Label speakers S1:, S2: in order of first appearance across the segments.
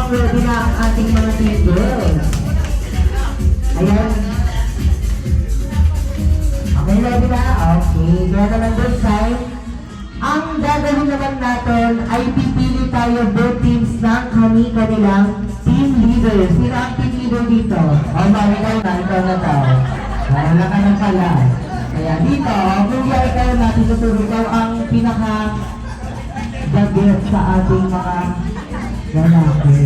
S1: mukhang ready na ang ating mga team girls. Ayan. Okay, ready na? Okay, kaya naman this time, ang gagawin naman natin ay pipili tayo both teams ng kanilang team leaders. Sino ang team leader dito? O, ikaw na tao. Wala ka ng pala. Kaya dito, kung ikaw natin tuturo, ikaw ang pinaka-daget sa ating mga lalaki.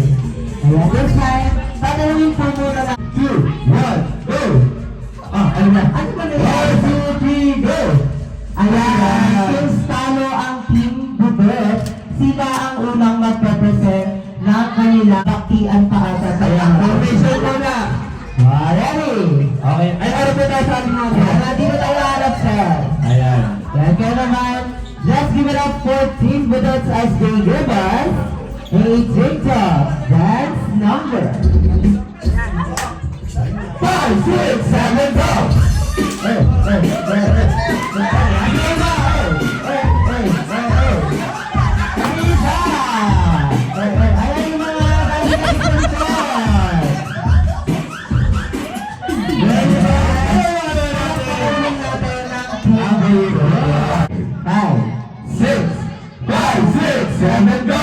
S1: Kaya this time, tanungin po muna na 2, 1, go! Ano ba? Ano ba na 1, 2, 3, go! Ayan, since talo ang team Bubet, sila ang unang mag-represent ng kanilang baktian paasa sa formation muna. Ready?
S2: Okay. Ay, harap na tayo sa ating mga.
S1: Ayan, dito tayo harap, sir.
S2: Ayan.
S1: Then kaya naman, let's give it up for Team Budots as they give us a TikTok dance number. 5, 6, 7, go! Five, six, 7, go!